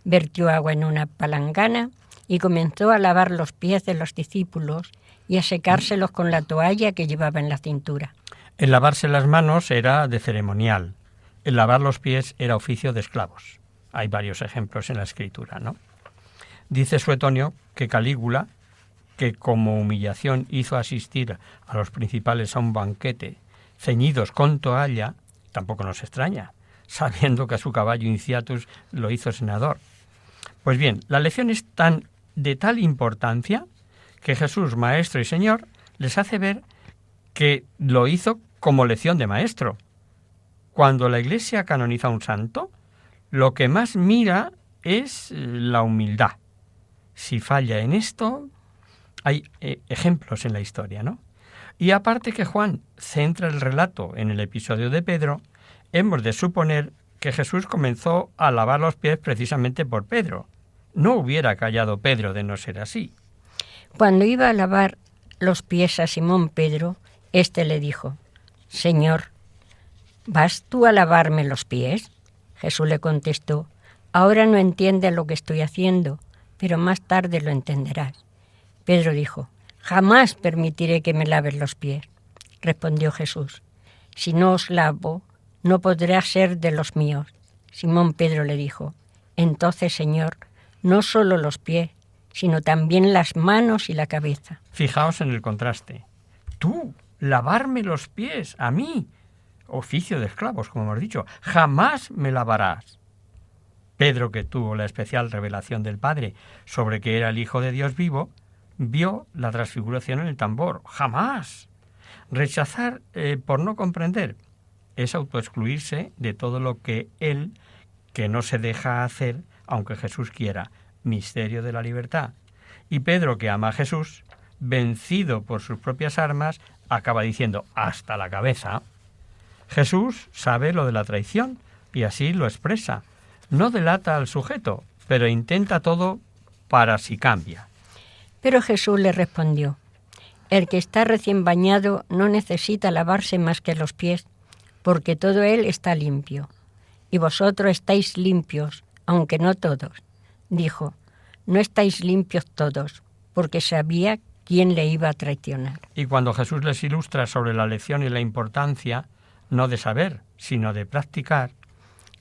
Vertió agua en una palangana y comenzó a lavar los pies de los discípulos y a secárselos con la toalla que llevaba en la cintura. El lavarse las manos era de ceremonial. El lavar los pies era oficio de esclavos. Hay varios ejemplos en la Escritura, ¿no? Dice Suetonio que Calígula, que como humillación hizo asistir a los principales a un banquete ceñidos con toalla, tampoco nos extraña, sabiendo que a su caballo Inciatus lo hizo senador. Pues bien, la lección es de tal importancia que Jesús, Maestro y Señor, les hace ver que lo hizo como lección de maestro. Cuando la Iglesia canoniza a un santo, lo que más mira es la humildad. Si falla en esto, hay ejemplos en la historia, ¿no? Y aparte que Juan centra el relato en el episodio de Pedro, hemos de suponer que Jesús comenzó a lavar los pies precisamente por Pedro. No hubiera callado Pedro de no ser así. Cuando iba a lavar los pies a Simón Pedro, éste le dijo: Señor, ¿vas tú a lavarme los pies? Jesús le contestó: ahora no entiendes lo que estoy haciendo, pero más tarde lo entenderás. Pedro dijo: jamás permitiré que me laves los pies. Respondió Jesús: si no os lavo, no podrá ser de los míos. Simón Pedro le dijo: entonces, Señor, no solo los pies, sino también las manos y la cabeza. Fijaos en el contraste. Tú, lavarme los pies, a mí, oficio de esclavos, como hemos dicho, jamás me lavarás. Pedro, que tuvo la especial revelación del Padre sobre que era el Hijo de Dios vivo, vio la transfiguración en el tambor. ¡Jamás! Rechazar por no comprender es autoexcluirse de todo lo que él, que no se deja hacer, aunque Jesús quiera, misterio de la libertad. Y Pedro, que ama a Jesús, vencido por sus propias armas, acaba diciendo: hasta la cabeza. Jesús sabe lo de la traición y así lo expresa. No delata al sujeto, pero intenta todo para si cambia. Pero Jesús le respondió: el que está recién bañado no necesita lavarse más que los pies, porque todo él está limpio. Y vosotros estáis limpios, aunque no todos. Dijo: no estáis limpios todos, porque sabía quién le iba a traicionar. Y cuando Jesús les ilustra sobre la lección y la importancia, no de saber, sino de practicar.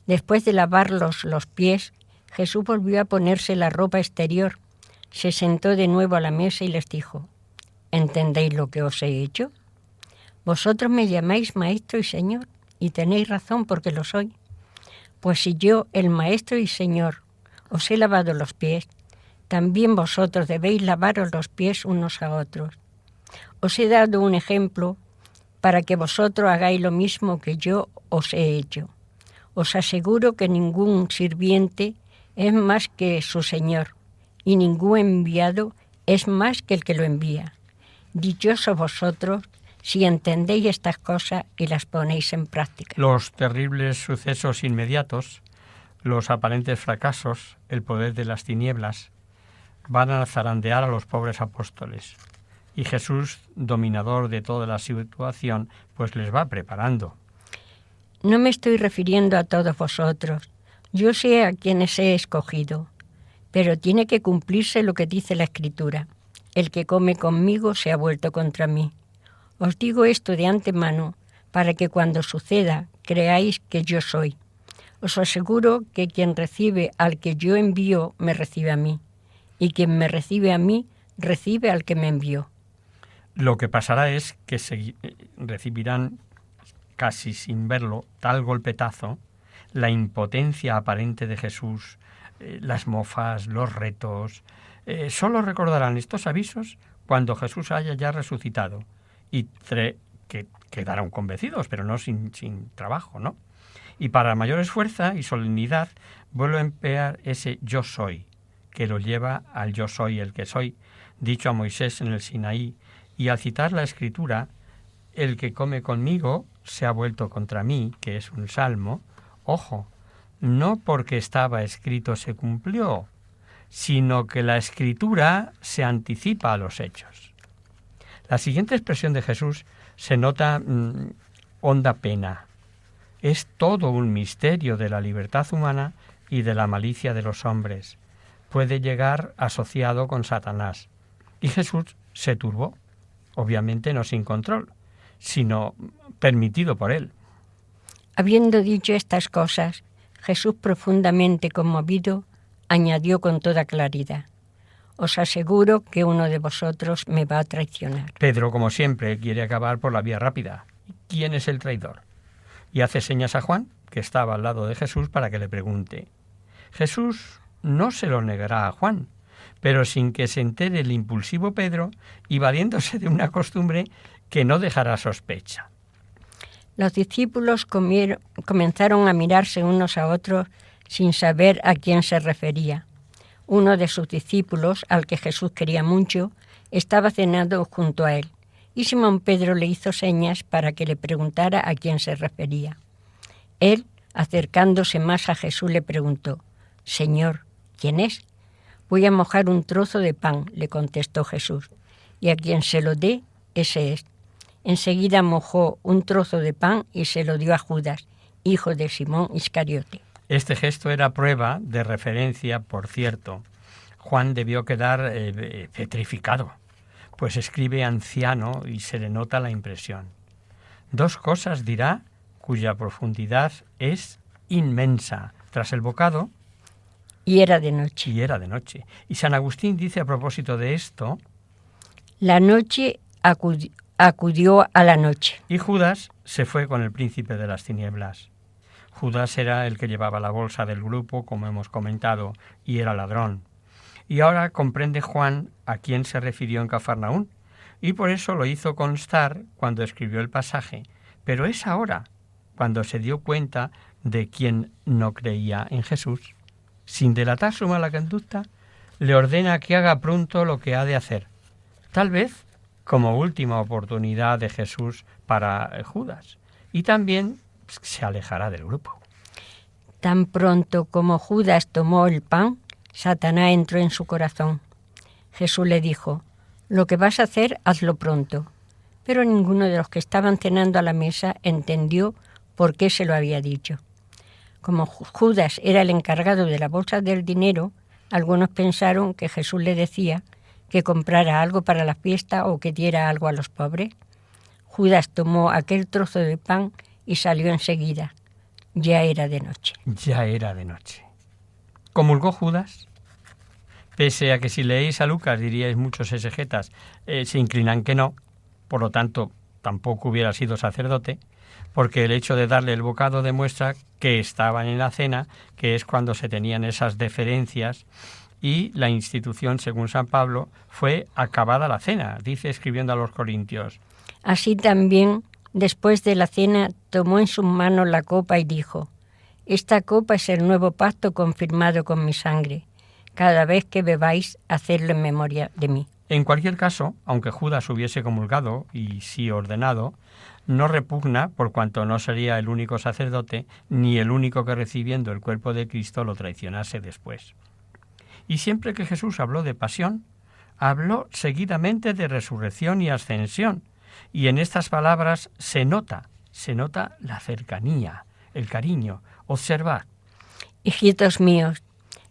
Después de lavarlos los pies, Jesús volvió a ponerse la ropa exterior, se sentó de nuevo a la mesa y les dijo: ¿entendéis lo que os he hecho? Vosotros me llamáis Maestro y Señor, y tenéis razón porque lo soy. Pues si yo, el Maestro y Señor, os he lavado los pies, también vosotros debéis lavaros los pies unos a otros. Os he dado un ejemplo para que vosotros hagáis lo mismo que yo os he hecho. Os aseguro que ningún sirviente es más que su Señor, y ningún enviado es más que el que lo envía. Dichosos vosotros si entendéis estas cosas y las ponéis en práctica. Los terribles sucesos inmediatos, los aparentes fracasos, el poder de las tinieblas, van a zarandear a los pobres apóstoles. Y Jesús, dominador de toda la situación, pues les va preparando. No me estoy refiriendo a todos vosotros. Yo sé a quienes he escogido. Pero tiene que cumplirse lo que dice la Escritura: el que come conmigo se ha vuelto contra mí. Os digo esto de antemano, para que cuando suceda creáis que yo soy. Os aseguro que quien recibe al que yo envío, me recibe a mí. Y quien me recibe a mí, recibe al que me envió. Lo que pasará es que recibirán, casi sin verlo, tal golpetazo, la impotencia aparente de Jesús, las mofas, los retos. Solo recordarán estos avisos cuando Jesús haya ya resucitado y que quedaron convencidos, pero no sin trabajo, ¿no? Y para mayor esfuerzo y solemnidad vuelvo a emplear ese yo soy, que lo lleva al yo soy el que soy, dicho a Moisés en el Sinaí, y al citar la Escritura, el que come conmigo se ha vuelto contra mí, que es un salmo. Ojo, no porque estaba escrito se cumplió, sino que la Escritura se anticipa a los hechos. La siguiente expresión de Jesús se nota honda pena. Es todo un misterio de la libertad humana y de la malicia de los hombres. Puede llegar asociado con Satanás. Y Jesús se turbó, obviamente no sin control, sino permitido por él. Habiendo dicho estas cosas, Jesús, profundamente conmovido, añadió con toda claridad: os aseguro que uno de vosotros me va a traicionar. Pedro, como siempre, quiere acabar por la vía rápida. ¿Quién es el traidor? Y hace señas a Juan, que estaba al lado de Jesús, para que le pregunte. Jesús no se lo negará a Juan, pero sin que se entere el impulsivo Pedro y valiéndose de una costumbre que no dejará sospecha. Los discípulos comenzaron a mirarse unos a otros sin saber a quién se refería. Uno de sus discípulos, al que Jesús quería mucho, estaba cenando junto a él, y Simón Pedro le hizo señas para que le preguntara a quién se refería. Él, acercándose más a Jesús, le preguntó: Señor, ¿quién es? Voy a mojar un trozo de pan, le contestó Jesús. y a quien se lo dé, ese es. Enseguida mojó un trozo de pan y se lo dio a Judas, hijo de Simón Iscariote. Este gesto era prueba de referencia, por cierto. Juan debió quedar petrificado, pues escribe anciano y se le nota la impresión. 2 cosas dirá cuya profundidad es inmensa. Tras el bocado... Y era de noche. Y era de noche. Y San Agustín dice a propósito de esto... La noche acudió a la noche. Y Judas se fue con el príncipe de las tinieblas. Judas era el que llevaba la bolsa del grupo, como hemos comentado, y era ladrón. Y ahora comprende Juan a quién se refirió en Cafarnaún, y por eso lo hizo constar cuando escribió el pasaje. Pero es ahora cuando se dio cuenta de quién no creía en Jesús. Sin delatar su mala conducta, le ordena que haga pronto lo que ha de hacer, tal vez como última oportunidad de Jesús para Judas, y también se alejará del grupo. Tan pronto como Judas tomó el pan, Satanás entró en su corazón. Jesús le dijo: lo que vas a hacer, hazlo pronto. Pero ninguno de los que estaban cenando a la mesa entendió por qué se lo había dicho. Como Judas era el encargado de la bolsa del dinero, algunos pensaron que Jesús le decía que comprara algo para la fiesta o que diera algo a los pobres. Judas tomó aquel trozo de pan y salió enseguida. Ya era de noche. Ya era de noche. ¿Comulgó Judas? Pese a que si leéis a Lucas diríais muchos exegetas se inclinan que no, por lo tanto tampoco hubiera sido sacerdote, porque el hecho de darle el bocado demuestra que estaban en la cena, que es cuando se tenían esas deferencias, y la institución, según San Pablo, fue acabada la cena, dice escribiendo a los Corintios. Así también, después de la cena, tomó en sus manos la copa y dijo: esta copa es el nuevo pacto confirmado con mi sangre. Cada vez que bebáis, hacedlo en memoria de mí. En cualquier caso, aunque Judas hubiese comulgado y sí ordenado, no repugna por cuanto no sería el único sacerdote ni el único que recibiendo el cuerpo de Cristo lo traicionase después. Y siempre que Jesús habló de pasión, habló seguidamente de resurrección y ascensión. Y en estas palabras se nota la cercanía, el cariño. Observad. Hijitos míos,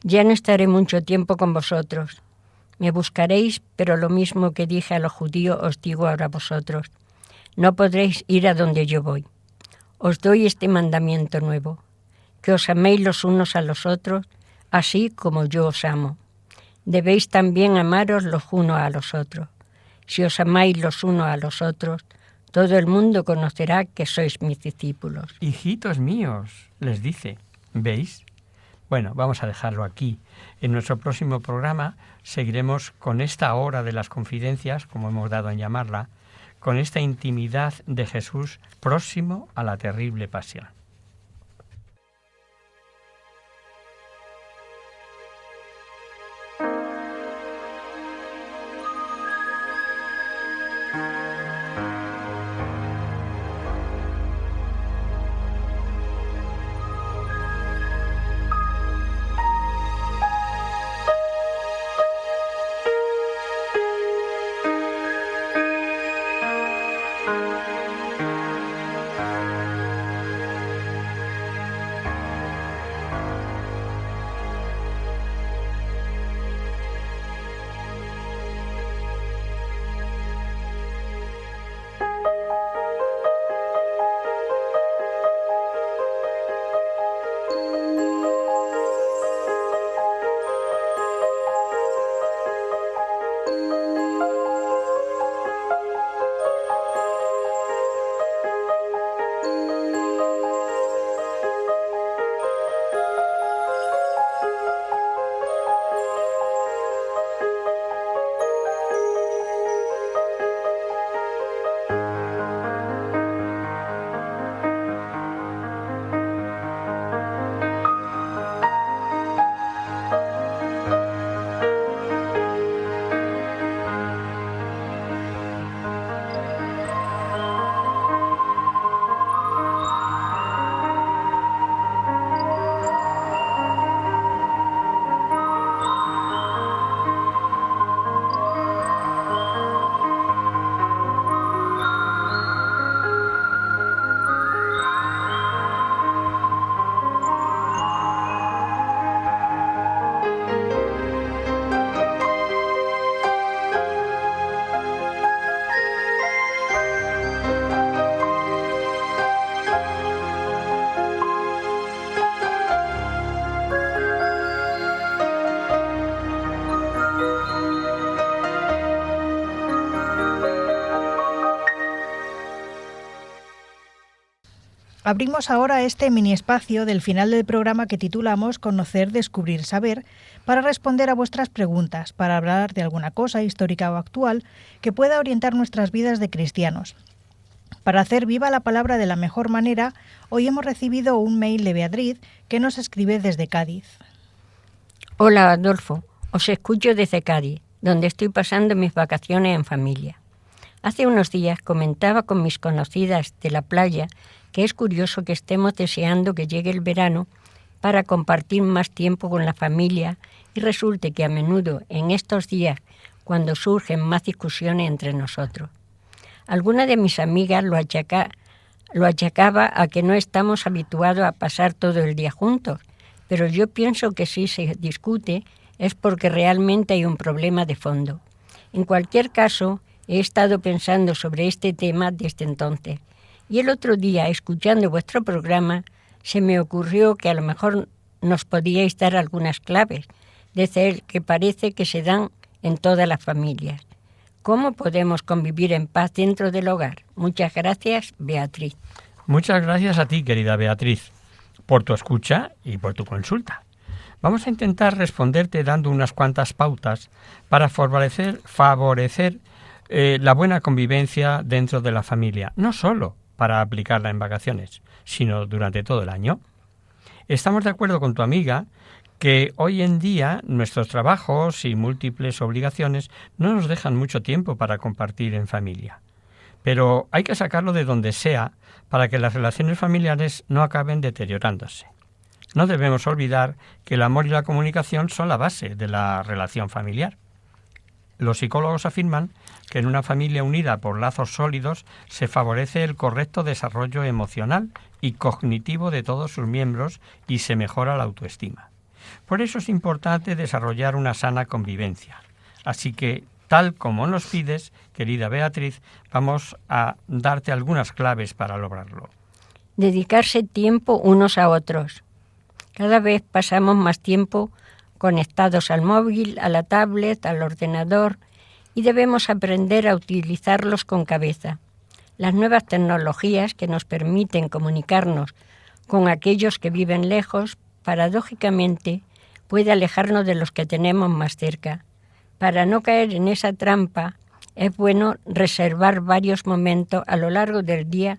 ya no estaré mucho tiempo con vosotros. Me buscaréis, pero lo mismo que dije a los judíos os digo ahora a vosotros. No podréis ir a donde yo voy. Os doy este mandamiento nuevo, que os améis los unos a los otros, así como yo os amo. Debéis también amaros los unos a los otros. Si os amáis los unos a los otros, todo el mundo conocerá que sois mis discípulos. Hijitos míos, les dice, ¿veis? Bueno, vamos a dejarlo aquí. En nuestro próximo programa seguiremos con esta hora de las confidencias, como hemos dado en llamarla, con esta intimidad de Jesús próximo a la terrible pasión. Abrimos ahora este mini espacio del final del programa que titulamos Conocer, Descubrir, Saber, para responder a vuestras preguntas, para hablar de alguna cosa histórica o actual que pueda orientar nuestras vidas de cristianos. Para hacer viva la palabra de la mejor manera, hoy hemos recibido un mail de Beatriz que nos escribe desde Cádiz. Hola Adolfo, os escucho desde Cádiz, donde estoy pasando mis vacaciones en familia. Hace unos días comentaba con mis conocidas de la playa que es curioso que estemos deseando que llegue el verano para compartir más tiempo con la familia y resulte que a menudo en estos días, cuando surgen más discusiones entre nosotros. Alguna de mis amigas lo achacaba a que no estamos habituados a pasar todo el día juntos, pero yo pienso que si se discute es porque realmente hay un problema de fondo. En cualquier caso, he estado pensando sobre este tema desde entonces. Y el otro día, escuchando vuestro programa, se me ocurrió que a lo mejor nos podíais dar algunas claves, desde el que parece que se dan en todas las familias. ¿Cómo podemos convivir en paz dentro del hogar? Muchas gracias, Beatriz. Muchas gracias a ti, querida Beatriz, por tu escucha y por tu consulta. Vamos a intentar responderte dando unas cuantas pautas para favorecer la buena convivencia dentro de la familia, no solo para aplicarla en vacaciones, sino durante todo el año. Estamos de acuerdo con tu amiga que hoy en día nuestros trabajos y múltiples obligaciones no nos dejan mucho tiempo para compartir en familia. Pero hay que sacarlo de donde sea para que las relaciones familiares no acaben deteriorándose. No debemos olvidar que el amor y la comunicación son la base de la relación familiar. Los psicólogos afirman que en una familia unida por lazos sólidos se favorece el correcto desarrollo emocional y cognitivo de todos sus miembros y se mejora la autoestima. Por eso es importante desarrollar una sana convivencia. Así que, tal como nos pides, querida Beatriz, vamos a darte algunas claves para lograrlo. Dedicarse tiempo unos a otros. Cada vez pasamos más tiempo conectados al móvil, a la tablet, al ordenador, y debemos aprender a utilizarlos con cabeza. Las nuevas tecnologías que nos permiten comunicarnos con aquellos que viven lejos, paradójicamente, puede alejarnos de los que tenemos más cerca. Para no caer en esa trampa, es bueno reservar varios momentos a lo largo del día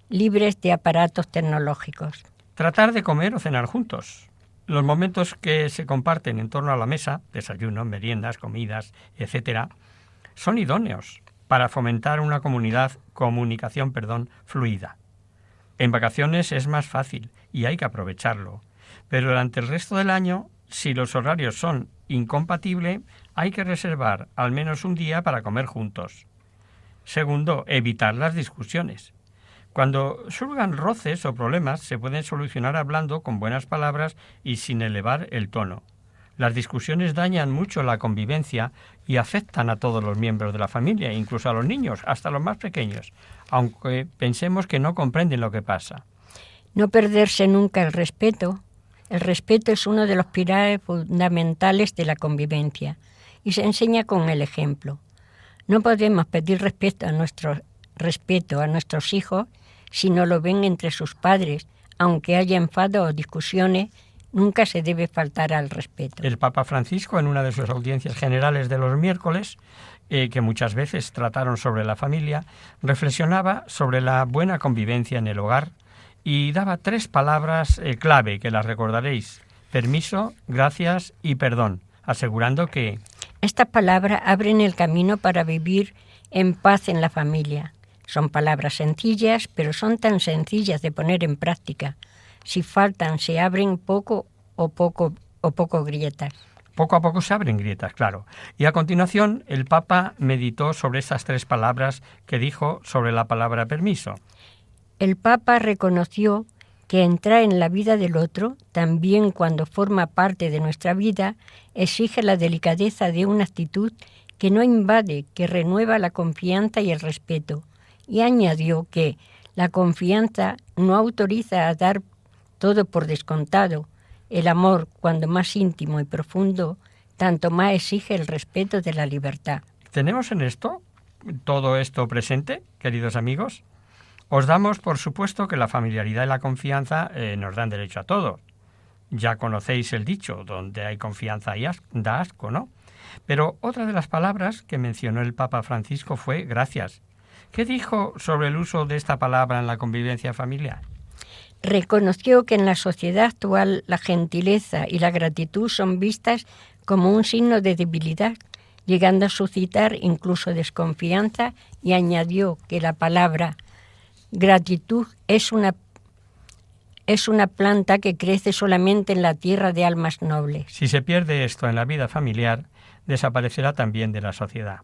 libres de aparatos tecnológicos. Tratar de comer o cenar juntos. Los momentos que se comparten en torno a la mesa, desayunos, meriendas, comidas, etc., son idóneos para fomentar una comunicación fluida. En vacaciones es más fácil y hay que aprovecharlo, pero durante el resto del año, si los horarios son incompatibles, hay que reservar al menos un día para comer juntos. Segundo, evitar las discusiones. Cuando surjan roces o problemas, se pueden solucionar hablando con buenas palabras y sin elevar el tono. Las discusiones dañan mucho la convivencia y afectan a todos los miembros de la familia, incluso a los niños, hasta los más pequeños, aunque pensemos que no comprenden lo que pasa. No perderse nunca el respeto. El respeto es uno de los pilares fundamentales de la convivencia y se enseña con el ejemplo. No podemos pedir respeto a nuestros hijos si no lo ven entre sus padres. Aunque haya enfado o discusiones, nunca se debe faltar al respeto. El Papa Francisco, en una de sus audiencias generales de los miércoles, que muchas veces trataron sobre la familia, reflexionaba sobre la buena convivencia en el hogar y daba 3 palabras clave que las recordaréis: permiso, gracias y perdón, asegurando que estas palabras abren el camino para vivir en paz en la familia. Son palabras sencillas, pero son tan sencillas de poner en práctica. Si faltan, se abren poco grietas. Poco a poco se abren grietas, claro. Y a continuación, el Papa meditó sobre estas 3 palabras que dijo sobre la palabra permiso. El Papa reconoció que entrar en la vida del otro, también cuando forma parte de nuestra vida, exige la delicadeza de una actitud que no invade, que renueva la confianza y el respeto. Y añadió que la confianza no autoriza a dar todo por descontado. El amor, cuando más íntimo y profundo, tanto más exige el respeto de la libertad. ¿Tenemos en todo esto presente, queridos amigos? Os damos por supuesto que la familiaridad y la confianza nos dan derecho a todos. Ya conocéis el dicho, donde hay confianza da asco, ¿no? Pero otra de las palabras que mencionó el Papa Francisco fue gracias. ¿Qué dijo sobre el uso de esta palabra en la convivencia familiar? Reconoció que en la sociedad actual la gentileza y la gratitud son vistas como un signo de debilidad, llegando a suscitar incluso desconfianza, y añadió que la palabra gratitud es una planta que crece solamente en la tierra de almas nobles. Si se pierde esto en la vida familiar, desaparecerá también de la sociedad.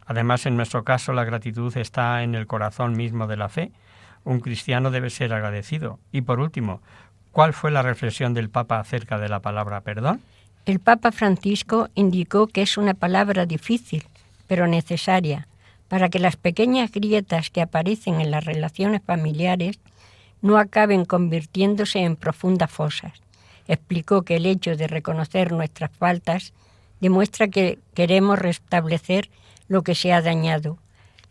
Además, en nuestro caso, la gratitud está en el corazón mismo de la fe. Un cristiano debe ser agradecido. Y por último, ¿cuál fue la reflexión del Papa acerca de la palabra perdón? El Papa Francisco indicó que es una palabra difícil, pero necesaria, para que las pequeñas grietas que aparecen en las relaciones familiares no acaben convirtiéndose en profundas fosas. Explicó que el hecho de reconocer nuestras faltas demuestra que queremos restablecer lo que se ha dañado,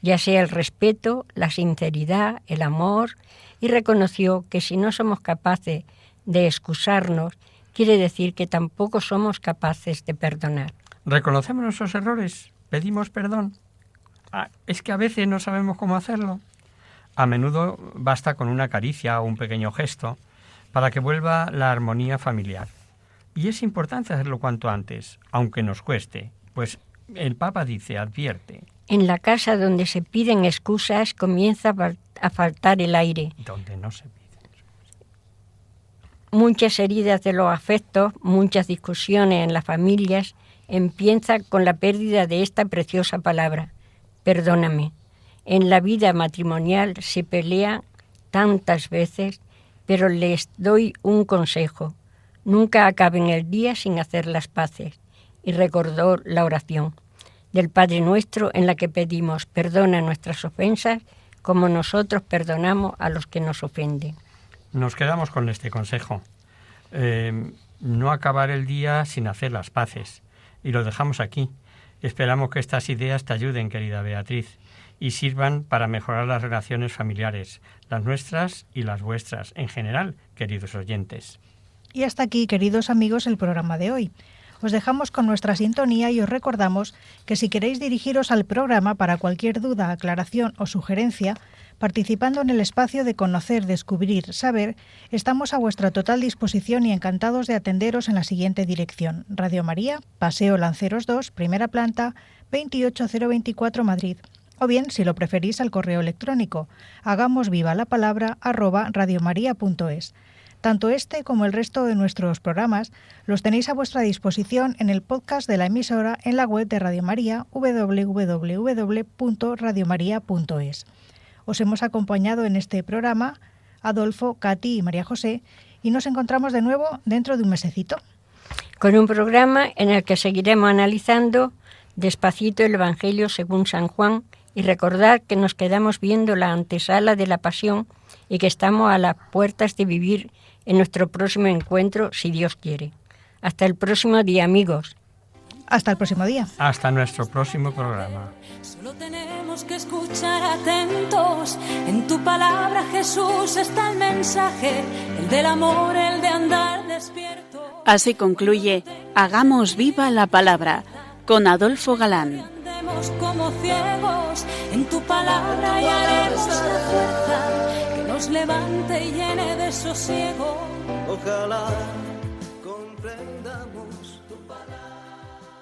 ya sea el respeto, la sinceridad, el amor, y reconoció que si no somos capaces de excusarnos, quiere decir que tampoco somos capaces de perdonar. ¿Reconocemos nuestros errores? ¿Pedimos perdón? Es que a veces no sabemos cómo hacerlo. A menudo basta con una caricia o un pequeño gesto para que vuelva la armonía familiar. Y es importante hacerlo cuanto antes, aunque nos cueste, pues el Papa advierte. En la casa donde se piden excusas comienza a faltar el aire. Donde no se piden. Muchas heridas de los afectos, muchas discusiones en las familias empiezan con la pérdida de esta preciosa palabra, perdóname. En la vida matrimonial se pelea tantas veces, pero les doy un consejo. Nunca acaben el día sin hacer las paces. Y recordó la oración del Padre Nuestro en la que pedimos perdona nuestras ofensas como nosotros perdonamos a los que nos ofenden. Nos quedamos con este consejo. No acabar el día sin hacer las paces. Y lo dejamos aquí. Esperamos que estas ideas te ayuden, querida Beatriz, y sirvan para mejorar las relaciones familiares, las nuestras y las vuestras, en general, queridos oyentes. Y hasta aquí, queridos amigos, el programa de hoy. Os dejamos con nuestra sintonía y os recordamos que si queréis dirigiros al programa para cualquier duda, aclaración o sugerencia, participando en el espacio de Conocer, Descubrir, Saber, estamos a vuestra total disposición y encantados de atenderos en la siguiente dirección: Radio María, Paseo Lanceros 2, primera planta, 28024 Madrid. O bien, si lo preferís, al correo electrónico hagamosvivalapalabra@radiomaria.es. Tanto este como el resto de nuestros programas los tenéis a vuestra disposición en el podcast de la emisora en la web de Radio María, www.radiomaria.es. Os hemos acompañado en este programa Adolfo, Katy y María José, y nos encontramos de nuevo dentro de un mesecito. Con un programa en el que seguiremos analizando despacito el Evangelio según San Juan, y recordar que nos quedamos viendo la antesala de la Pasión y que estamos a las puertas de vivir en nuestro próximo encuentro, si Dios quiere. Hasta el próximo día, amigos. Hasta el próximo día. Hasta nuestro próximo programa. Solo tenemos que escuchar atentos. En tu palabra, Jesús, está el mensaje, el del amor, el de andar despierto. Así concluye Hagamos viva la palabra, con Adolfo Galán. Andemos como ciegos, en tu palabra hallaremos la fuerza que nos levante y llene de sosiego. Ojalá comprendamos